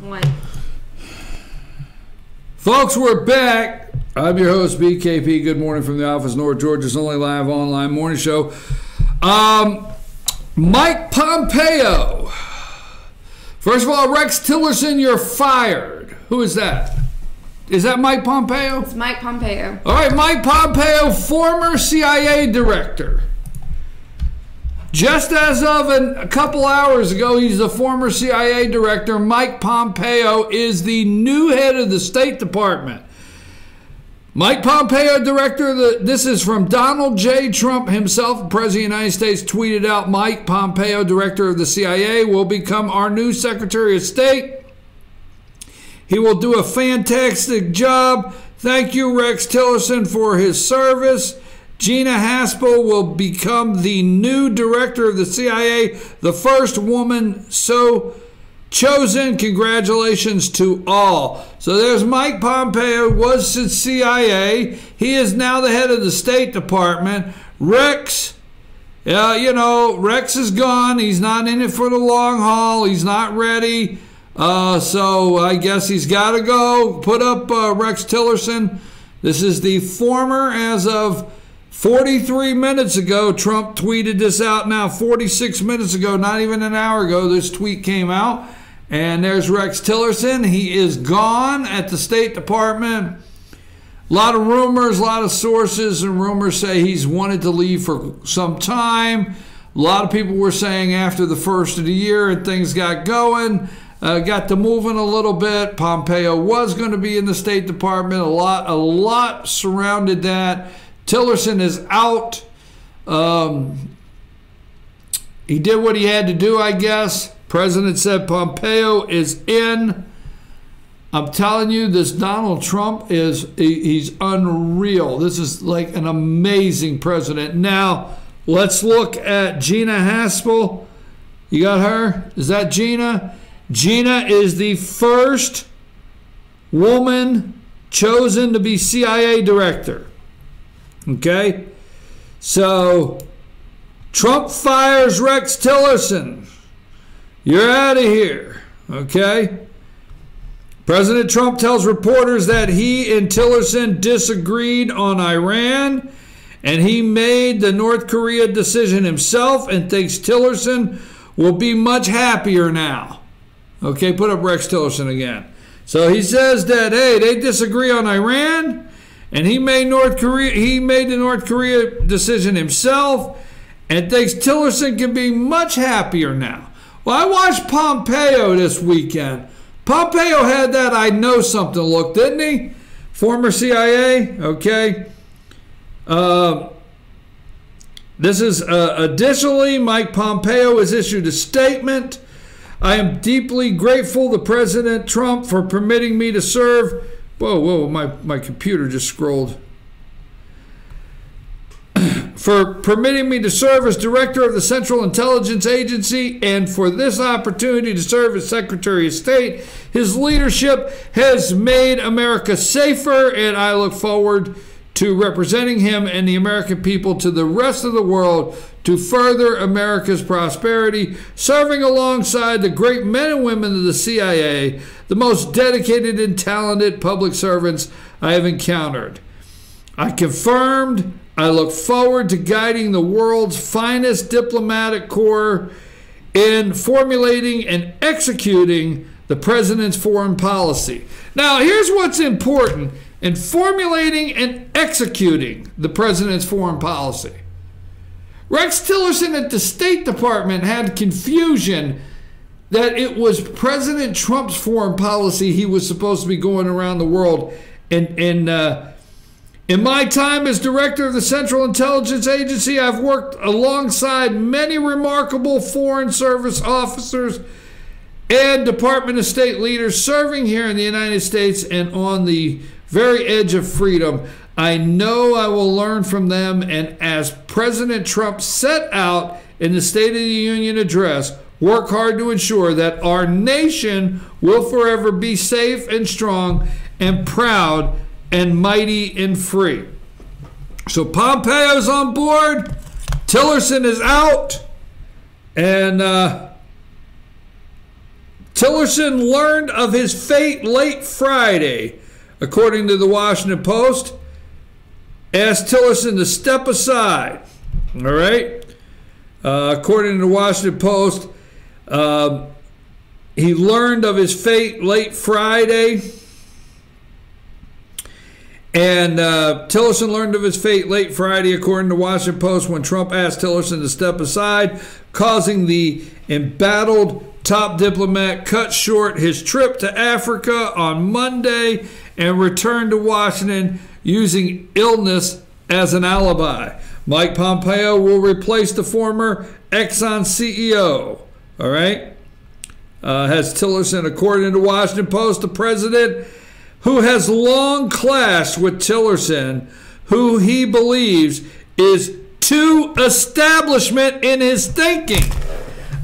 One. Folks, we're back. I'm your host, BKP. Good morning from the office, North Georgia's only live online morning show. Mike Pompeo. First of all, Rex Tillerson, you're fired. Who is that? Is that Mike Pompeo? It's Mike Pompeo. All right, Mike Pompeo, former CIA director. Just as of a couple hours ago, he's the former CIA director. Mike Pompeo is the new head of the State Department. Mike Pompeo, director of this is from Donald J. Trump himself, President of the United States, tweeted out, Mike Pompeo, director of the CIA, will become our new Secretary of State. He will do a fantastic job. Thank you, Rex Tillerson, for his service. Gina Haspel will become the new director of the CIA, the first woman so chosen. Congratulations to all. So there's Mike Pompeo, was the CIA. He is now the head of the State Department. Rex, Rex is gone. He's not in it for the long haul. He's not ready. So I guess he's got to go. Put up Rex Tillerson. This is the former, as of 43 minutes ago, Trump tweeted this out now, 46 minutes ago, not even an hour ago, this tweet came out. And there's Rex Tillerson. He is gone at the State Department. A lot of rumors, a lot of sources and rumors say he's wanted to leave for some time. A lot of people were saying after the first of the year and things got going, got to moving a little bit. Pompeo was going to be in the State Department. A lot surrounded that. Tillerson is out. He did what he had to do, I guess. President said Pompeo is in. I'm telling you, this Donald Trump he's unreal. This is like an amazing president. Now, let's look at Gina Haspel. You got her? Is that Gina? Gina is the first woman chosen to be CIA director. Okay? So, Trump fires Rex Tillerson. You're out of here. Okay? President Trump tells reporters that he and Tillerson disagreed on Iran, and he made the North Korea decision himself and thinks Tillerson will be much happier now. Okay, put up Rex Tillerson again. So he says that, hey, they disagree on Iran, and he made the North Korea decision himself and thinks Tillerson can be much happier now. Well, I watched Pompeo this weekend. Pompeo had that I know something look, didn't he? Former CIA, okay. This is additionally, Mike Pompeo has issued a statement. I am deeply grateful to President Trump for permitting me to serve. Whoa, my computer just scrolled. For permitting me to serve as director of the Central Intelligence Agency and for this opportunity to serve as Secretary of State. His leadership has made America safer, and I look forward to representing him and the American people to the rest of the world to further America's prosperity, serving alongside the great men and women of the CIA, the most dedicated and talented public servants I have encountered. I confirmed I look forward to guiding the world's finest diplomatic corps in formulating and executing the president's foreign policy. Now, here's what's important in formulating and executing the president's foreign policy. Rex Tillerson at the State Department had confusion that it was President Trump's foreign policy he was supposed to be going around the world. In my time as director of the Central Intelligence Agency, I've worked alongside many remarkable Foreign Service officers and Department of State leaders serving here in the United States and on the very edge of freedom. I know I will learn from them, and as President Trump set out in the State of the Union address, work hard to ensure that our nation will forever be safe and strong and proud and mighty and free. So Pompeo's on board, Tillerson is out, and Tillerson learned of his fate late Friday, according to the Washington Post. Asked Tillerson to step aside. All right? According to the Washington Post, he learned of his fate late Friday. And Tillerson learned of his fate late Friday, according to Washington Post, when Trump asked Tillerson to step aside, causing the embattled top diplomat cut short his trip to Africa on Monday and returned to Washington using illness as an alibi. Mike Pompeo will replace the former Exxon CEO. All right? Has Tillerson, according to Washington Post, the president, who has long clashed with Tillerson, who he believes is too establishment in his thinking.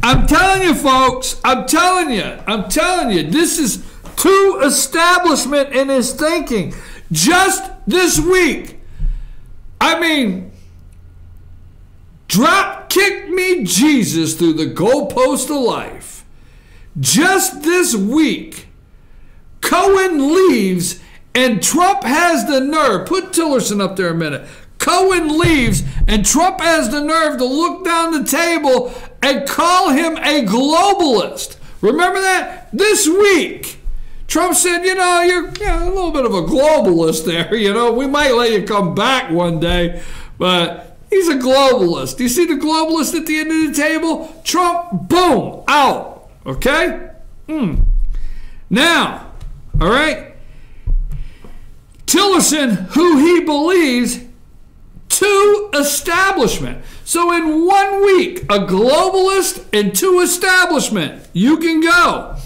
I'm telling you, folks, I'm telling you, this is too establishment in his thinking. Just this week, I mean, drop kick me Jesus through the goalpost of life. Just this week, Cohen leaves and Trump has the nerve. Put Tillerson up there a minute. Cohen leaves and Trump has the nerve to look down the table and call him a globalist. Remember that? This week, Trump said, you're a little bit of a globalist there. We might let you come back one day, but he's a globalist. You see the globalist at the end of the table? Trump, boom, out. Okay? Now, all right, Tillerson, who he believes to establishment. So in 1 week, a globalist and to establishment. You can go.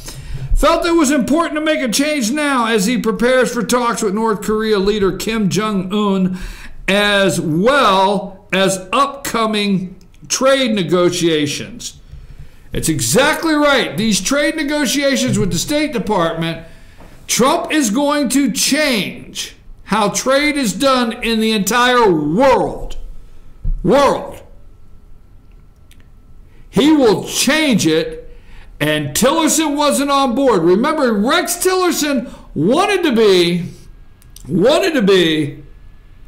Felt it was important to make a change now as he prepares for talks with North Korea leader Kim Jong-un, as well as upcoming trade negotiations. It's exactly right. These trade negotiations with the State Department, Trump is going to change how trade is done in the entire world. He will change it, and Tillerson wasn't on board. Remember, Rex Tillerson wanted to be,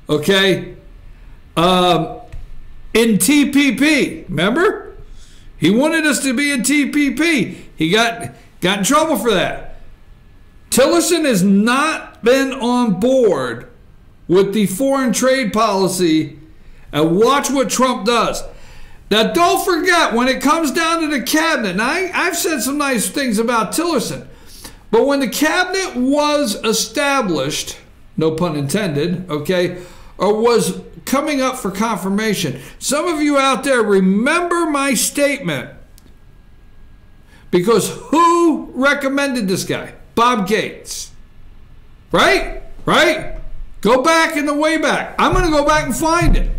okay, in TPP. Remember? He wanted us to be in TPP. He got in trouble for that. Tillerson has not been on board with the foreign trade policy, and watch what Trump does. Now, don't forget, when it comes down to the cabinet, now I've said some nice things about Tillerson, but when the cabinet was established, no pun intended, okay, or was coming up for confirmation, some of you out there remember my statement, because who recommended this guy? Bob Gates. Right? Go back in the way back. I'm going to go back and find it.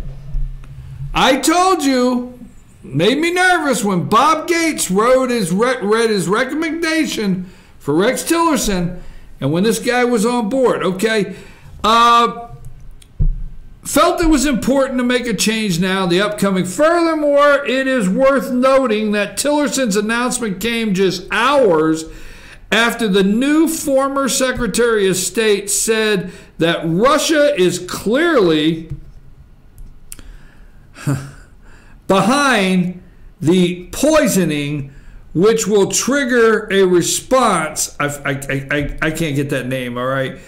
I told you, made me nervous when Bob Gates read his recommendation for Rex Tillerson, and when this guy was on board, okay, felt it was important to make a change now, the upcoming. Furthermore, it is worth noting that Tillerson's announcement came just hours after the new former Secretary of State said that Russia is clearly behind the poisoning, which will trigger a response. I can't get that name, all right?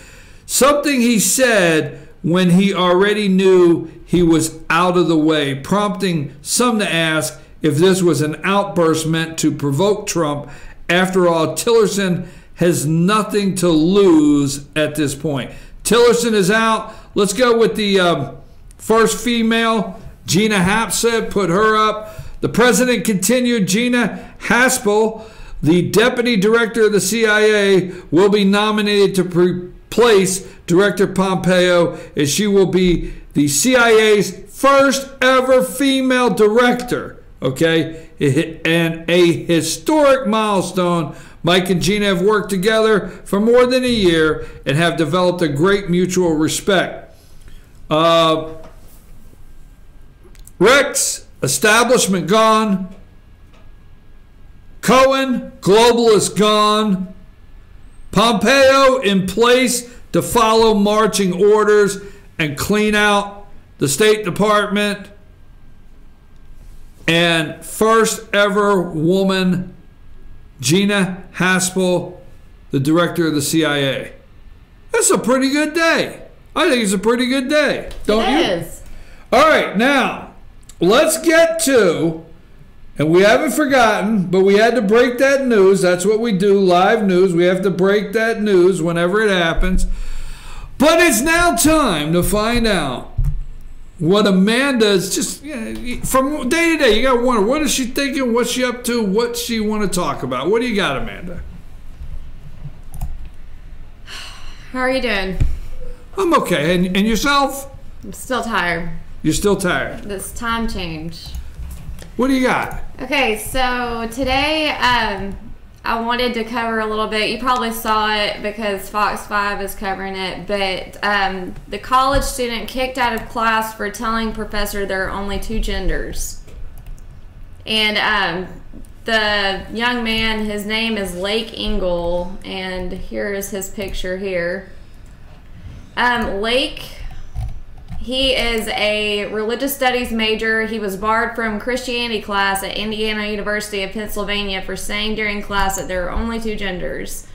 Something he said when he already knew he was out of the way, prompting some to ask if this was an outburst meant to provoke Trump. After all, Tillerson has nothing to lose at this point. Tillerson is out. Let's go with the first female, Gina Haspel. Put her up. The president continued. Gina Haspel, the deputy director of the CIA, will be nominated to replace Director Pompeo, as she will be the CIA's first ever female director. Okay, and a historic milestone. Mike and Gina have worked together for more than a year and have developed a great mutual respect. Rex, establishment gone. Cohen, globalist gone. Pompeo in place to follow marching orders and clean out the State Department. And first ever woman, Gina Haspel, the director of the CIA. That's a pretty good day. I think it's a pretty good day. Don't you? It is. All right, now, let's get to, and we haven't forgotten, but we had to break that news. That's what we do, live news. We have to break that news whenever it happens. But it's now time to find out what Amanda's just, from day to day, you got to wonder, what is she thinking? What's she up to? What's she want to talk about? What do you got, Amanda? How are you doing? I'm okay. And yourself? I'm still tired. You're still tired? This time change. What do you got? Okay, so today I wanted to cover a little bit. You probably saw it because Fox 5 is covering it, but the college student kicked out of class for telling professor there are only 2 genders. And the young man, his name is Lake Ingle, and here is his picture here. Lake, he is a religious studies major. He was barred from Christianity class at Indiana University of Pennsylvania for saying during class that there are only 2 genders.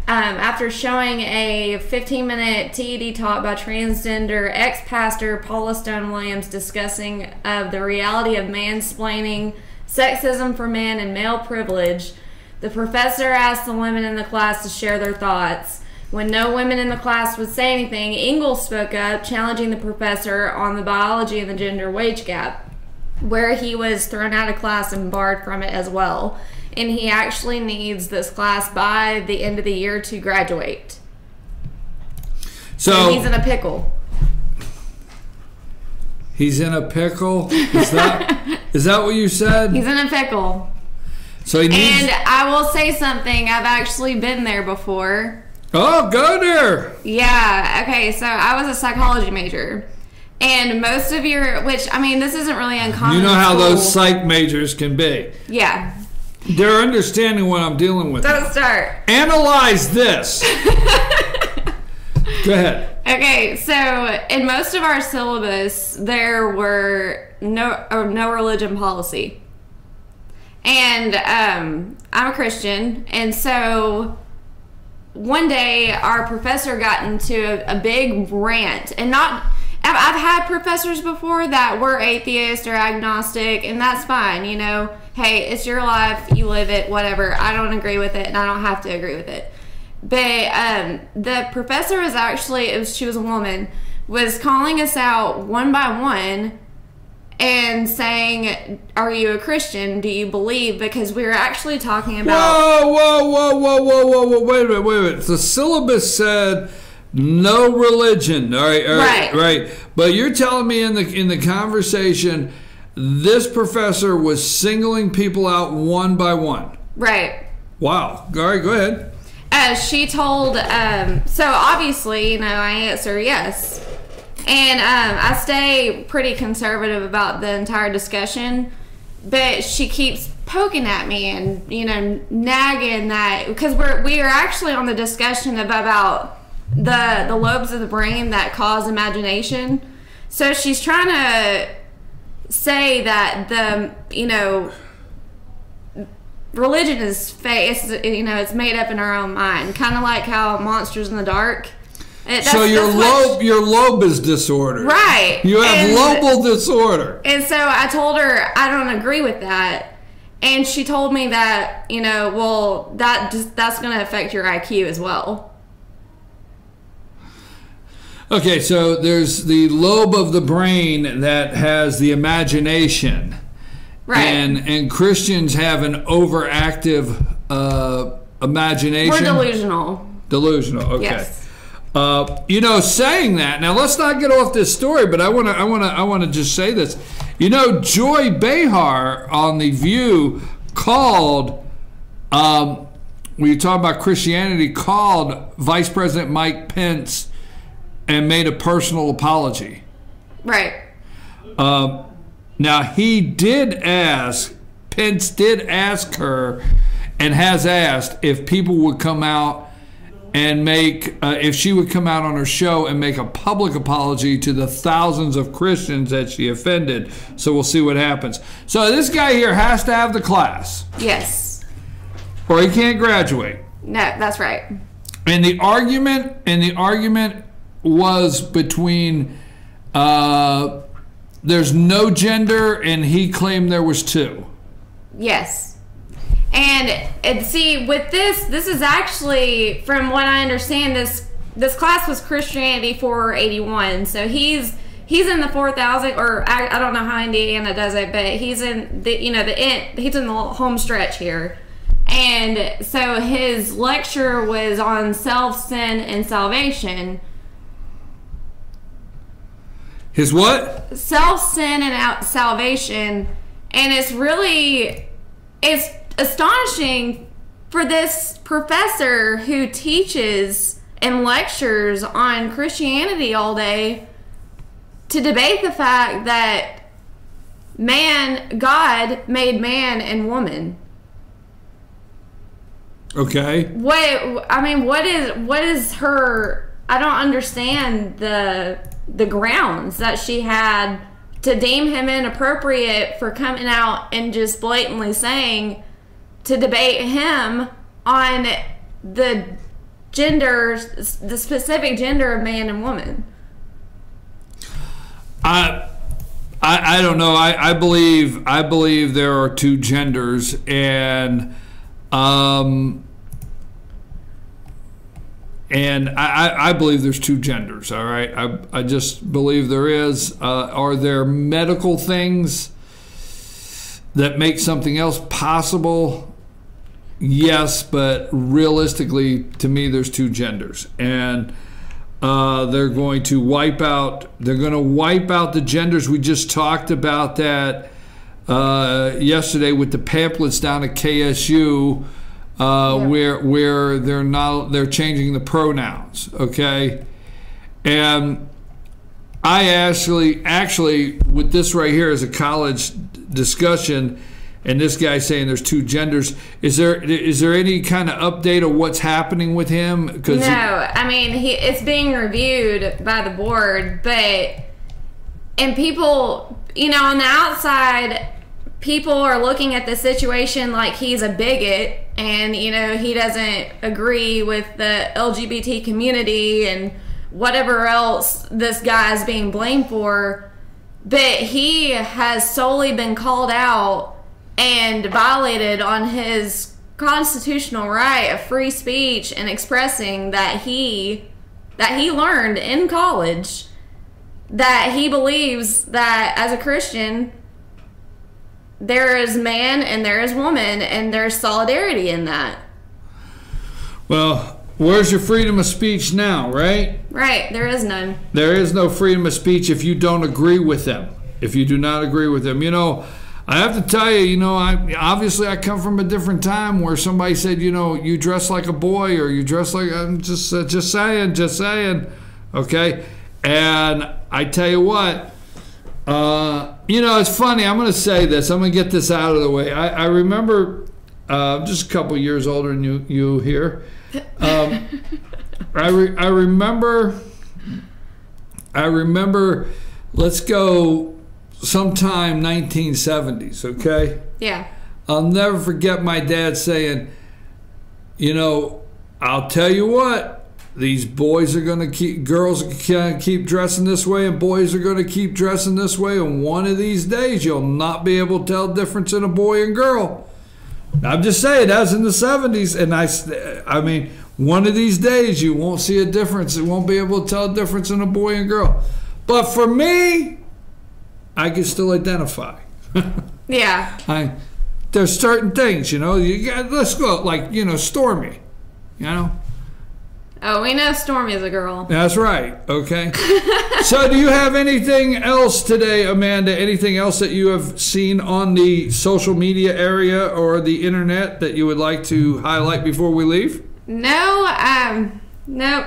After showing a 15-minute TED talk by transgender ex-pastor Paula Stone Williams discussing the reality of mansplaining, sexism for men, and male privilege, the professor asked the women in the class to share their thoughts. When no women in the class would say anything, Ingalls spoke up, challenging the professor on the biology of the gender wage gap, where he was thrown out of class and barred from it as well. And he actually needs this class by the end of the year to graduate. So and he's in a pickle. He's in a pickle? Is that what you said? He's in a pickle. So he needs... And I will say something. I've actually been there before. Oh, go there. Yeah. Okay. So I was a psychology major, and most of your, which I mean, this isn't really uncommon. You know how those psych majors can be. Yeah. They're understanding what I'm dealing with. Don't start. Analyze this. Go ahead. Okay. So in most of our syllabus, there were no religion policy, and I'm a Christian, and so. One day, our professor got into a big rant, and I've had professors before that were atheist or agnostic, and that's fine, you know. Hey, it's your life, you live it, whatever. I don't agree with it, and I don't have to agree with it. But the professor was actually, she was a woman, was calling us out one by one and saying, are you a Christian? Do you believe? Because we were actually talking about... Whoa, wait a minute. The syllabus said no religion. All right. But you're telling me in the conversation, this professor was singling people out one by one. Right. Wow. All right, go ahead. She told... so obviously, you know, I answer yes. And I stay pretty conservative about the entire discussion, but she keeps poking at me and, you know, nagging that, because we are actually on the discussion about the lobes of the brain that cause imagination. So she's trying to say that religion is fake. It's made up in our own mind, kind of like how Monsters in the Dark. So your lobe is disordered. Right. You have lobal disorder. And so I told her I don't agree with that. And she told me that, you know, well, that's going to affect your IQ as well. Okay, so there's the lobe of the brain that has the imagination. Right. And Christians have an overactive imagination. We're delusional. Delusional, okay. Yes. You know, saying that, now let's not get off this story, but I want to just say this. You know, Joy Behar on The View called, when you talk about Christianity, called Vice President Mike Pence and made a personal apology. Right. Now, Pence did ask her and has asked if people would come out and make, if she would come out on her show and make a public apology to the thousands of Christians that she offended. So we'll see what happens. So this guy here has to have the class. Yes. Or he can't graduate. No, that's right. And the argument was between there's no gender, and he claimed there was two. Yes. And see, with this is actually, from what I understand, this class was Christianity 481. So he's in the 4,000, or I don't know how Indiana does it, but he's in the he's in the home stretch here. And so his lecture was on self, sin, and salvation. His what? Self, sin, and salvation. And it's astonishing for this professor who teaches and lectures on Christianity all day to debate the fact that God made man and woman. Okay. What is her? I don't understand the grounds that she had to deem him inappropriate for coming out and just blatantly saying to debate him on the specific gender of man and woman. I don't know. I believe there are two genders, and I believe there's two genders. All right, I just believe there is. Are there medical things that make something else possible? Yes, but realistically, to me, there's two genders, and they're going to wipe out. They're going to wipe out the genders. We just talked about that yesterday with the pamphlets down at KSU. Where they're changing the pronouns, okay? And I actually with this right here is a college discussion, and this guy saying there's two genders. Is there any kind of update of what's happening with him? No, I mean it's being reviewed by the board, and people, on the outside, people are looking at the situation like he's a bigot and, he doesn't agree with the LGBT community and whatever else this guy is being blamed for. But he has solely been called out and violated on his constitutional right of free speech and expressing that he learned in college that he believes that as a Christian there is man and there is woman, and there's solidarity in that. Well, where's your freedom of speech now, right? Right, there is none. There is no freedom of speech if you don't agree with them. If you do not agree with them. I have to tell you, I come from a different time where somebody said, you dress like a boy, or you dress like, I'm just saying, okay? And I tell you what, it's funny. I'm going to say this. I'm going to get this out of the way. I remember, just a couple years older than you here. I remember. Let's go sometime 1970s. Okay. Yeah. I'll never forget my dad saying, I'll tell you what. These boys are going to girls are going to keep dressing this way, and boys are going to keep dressing this way. And one of these days, you'll not be able to tell the difference in a boy and girl. I'm just saying, that was in the 70s. And I mean, one of these days, you won't see a difference. You won't be able to tell a difference in a boy and girl. But for me, I can still identify. Yeah. There's certain things, let's go, like, Stormy, Oh, we know Stormy is a girl. That's right. Okay. So do you have anything else today, Amanda? Anything else that you have seen on the social media area or the internet that you would like to highlight before we leave? No. Nope.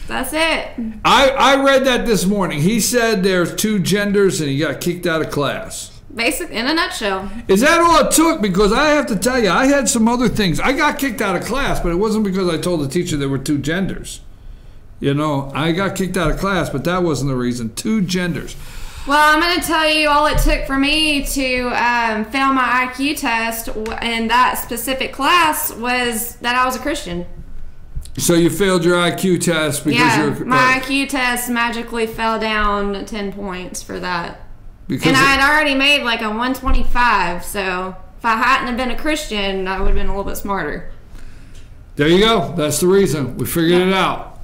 That's it. I read that this morning. He said there's two genders and he got kicked out of class. Basic in a nutshell. Is that all it took? Because I have to tell you, I had some other things. I got kicked out of class, but it wasn't because I told the teacher there were two genders. You know, I got kicked out of class, but that wasn't the reason. Two genders. Well, I'm going to tell you all it took for me to fail my IQ test in that specific class was that I was a Christian. So you failed your IQ test because you're... my IQ test magically fell down 10 points for that. And I had already made like a 125, so if I hadn't have been a Christian, I would have been a little bit smarter. There you go. That's the reason. We figured it out.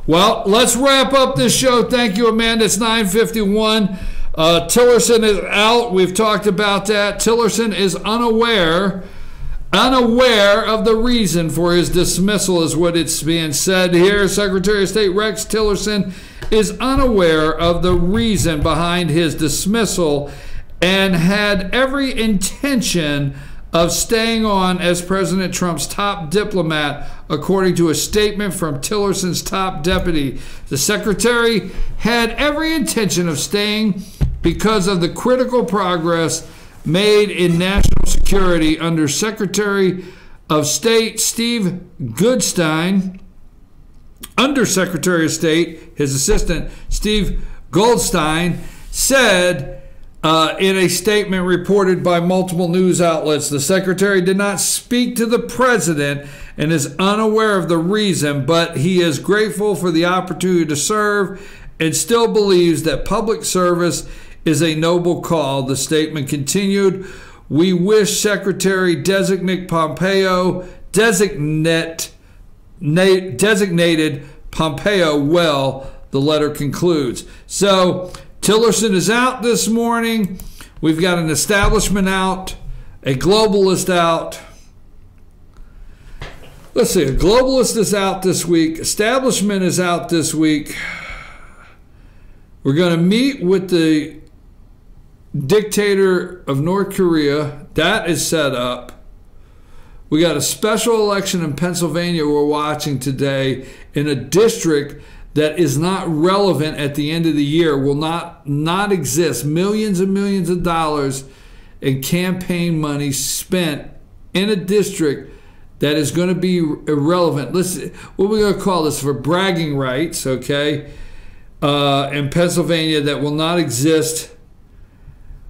Well, let's wrap up this show. Thank you, Amanda. It's 9:51. Tillerson is out. We've talked about that. Tillerson is unaware of the reason for his dismissal is what it's being said here. Secretary of State Rex Tillerson is unaware of the reason behind his dismissal and had every intention of staying on as President Trump's top diplomat, according to a statement from Tillerson's top deputy. The secretary had every intention of staying because of the critical progress made in national security under Secretary of State Steve Goodstein, Undersecretary of State, his assistant, Steve Goldstein, said in a statement reported by multiple news outlets, the secretary did not speak to the president and is unaware of the reason, but he is grateful for the opportunity to serve and still believes that public service is a noble call. The statement continued, we wish Secretary-designate Pompeo designated Pompeo well, the letter concludes. So Tillerson is out this morning. We've got an establishment out, a globalist out. Let's see, a globalist is out this week. Establishment is out this week. We're going to meet with the dictator of North Korea. That is set up. We got a special election in Pennsylvania we're watching today in a district that is not relevant at the end of the year, will not exist. Millions and millions of dollars in campaign money spent in a district that is going to be irrelevant. Listen, what we're going to call this for bragging rights, okay, in Pennsylvania that will not exist.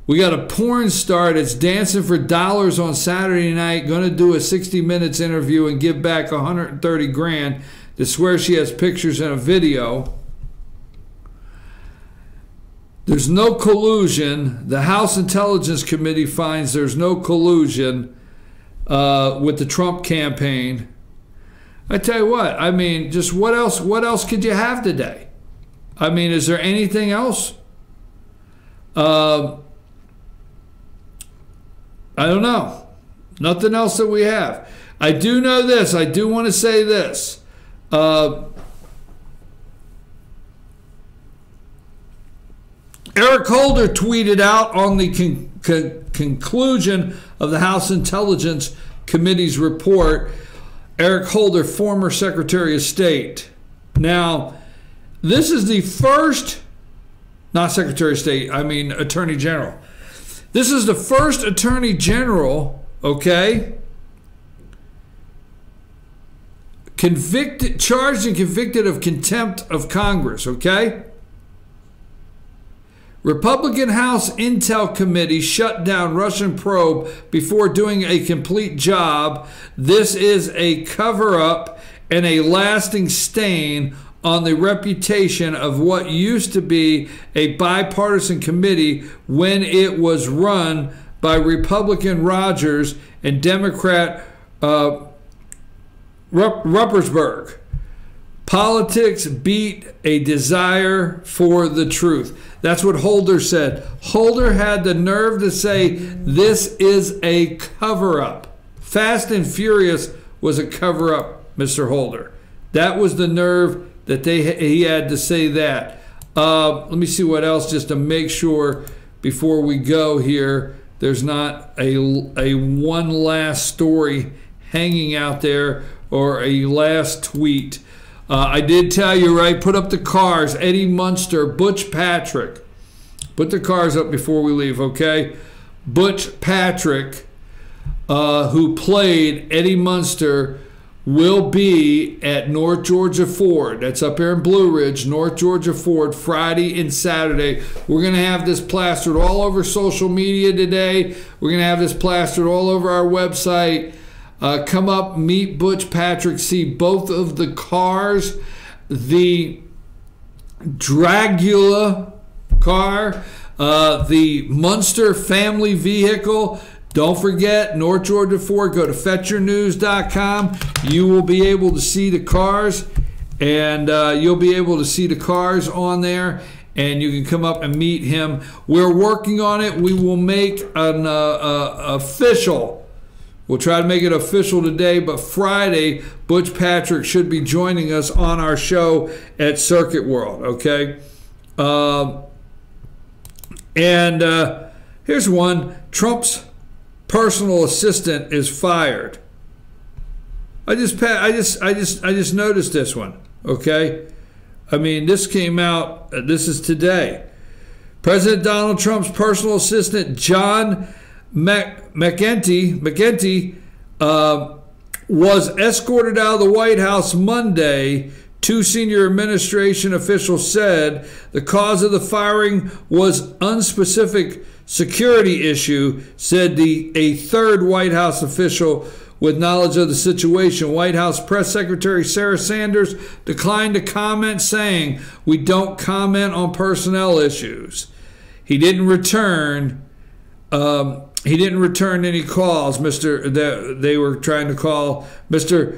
We got a porn star that's dancing for dollars on Saturday night, going to do a 60 Minutes interview and give back $130,000 to swear she has pictures and a video. There's no collusion. The House Intelligence Committee finds there's no collusion with the Trump campaign. I tell you what, I mean, just what else could you have today? I mean, is there anything else? I don't know. Nothing else that we have. I do know this. I do want to say this. Eric Holder tweeted out on the conclusion of the House Intelligence Committee's report. Eric Holder, former Secretary of State. Now, this is the first, not Secretary of State, I mean Attorney General. This is the first Attorney General, okay, charged and convicted of contempt of Congress, okay? Republican House Intel Committee shut down Russian probe before doing a complete job. This is a cover-up and a lasting stain on the reputation of what used to be a bipartisan committee when it was run by Republican Rogers and Democrat Ruppersberg. Politics beat a desire for the truth. That's what Holder said. Holder had the nerve to say this is a cover-up. Fast and Furious was a cover-up, Mr. Holder. That was the nerve that he had to say that. Let me see what else, just to make sure before we go here, there's not a one last story hanging out there or a last tweet. I did tell you, right? Put up the cars. Eddie Munster, Butch Patrick. Put the cars up before we leave, okay? Butch Patrick, who played Eddie Munster, will be at North Georgia Ford. That's up here in Blue Ridge, North Georgia Ford, Friday and Saturday. We're going to have this plastered all over social media today. We're going to have this plastered all over our website. Come up, meet Butch Patrick, see both of the cars. The Dragula car, the Munster family vehicle. Don't forget, North Georgia Ford, go to fetchyournews.com. You will be able to see the cars, and you'll be able to see the cars on there, and you can come up and meet him. We're working on it. We will make an official. We'll try to make it official today, but Friday, Butch Patrick should be joining us on our show at Circuit World, okay? Here's one. Trump's personal assistant is fired. I just noticed this one, okay? I mean, this came out, this is today. President Donald Trump's personal assistant, John McEntee, was escorted out of the White House Monday. Two senior administration officials said the cause of the firing was unspecific security issue, said a third White House official with knowledge of the situation. White House Press Secretary Sarah Sanders declined to comment, saying, "We don't comment on personnel issues." He didn't return any calls. They were trying to call Mr.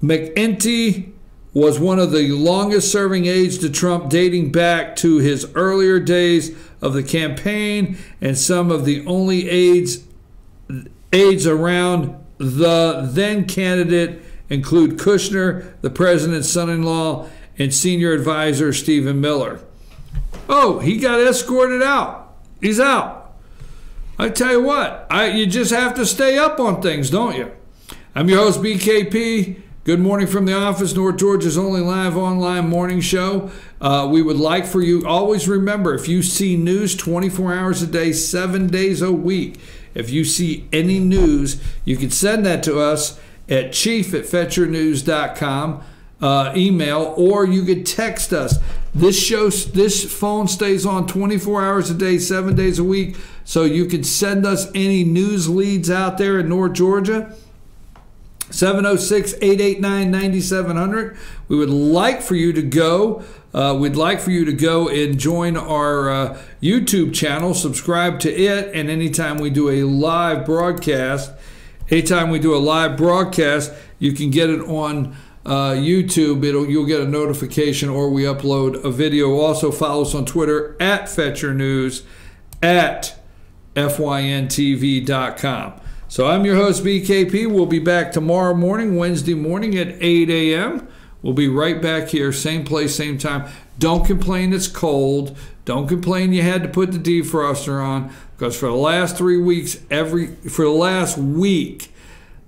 McEntee was one of the longest serving aides to Trump, dating back to his earlier days of the campaign, and some of the only aides around the then candidate include Kushner, the president's son-in-law, and senior advisor Stephen Miller. Oh, he got escorted out. He's out. I tell you what, you just have to stay up on things, don't you? I'm your host, BKP. Good morning from the office, North Georgia's only live online morning show. We would like for you, always remember, if you see news 24 hours a day, 7 days a week, if you see any news, you can send that to us at chief@fetchyournews.com, email, or you could text us. This phone stays on 24 hours a day, 7 days a week, so you can send us any news leads out there in North Georgia. 706-889-9700. We would like for you to go. We'd like for you to go and join our YouTube channel, subscribe to it, and anytime we do a live broadcast, you can get it on YouTube. You'll get a notification, or we upload a video. Also follow us on Twitter at FetchYourNews, at FYNTV.com. So I'm your host, BKP. We'll be back tomorrow morning, Wednesday morning at 8 a.m. We'll be right back here, same place, same time. Don't complain it's cold. Don't complain you had to put the defroster on, because for the last 3 weeks, for the last week,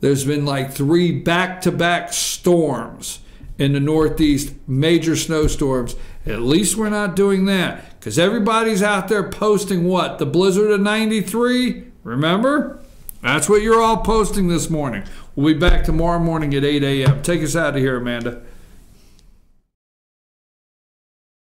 there's been like 3 back-to-back storms in the Northeast, major snowstorms. At least we're not doing that, because everybody's out there posting what? The blizzard of 93? Remember? That's what you're all posting this morning. We'll be back tomorrow morning at 8 a.m. Take us out of here, Amanda.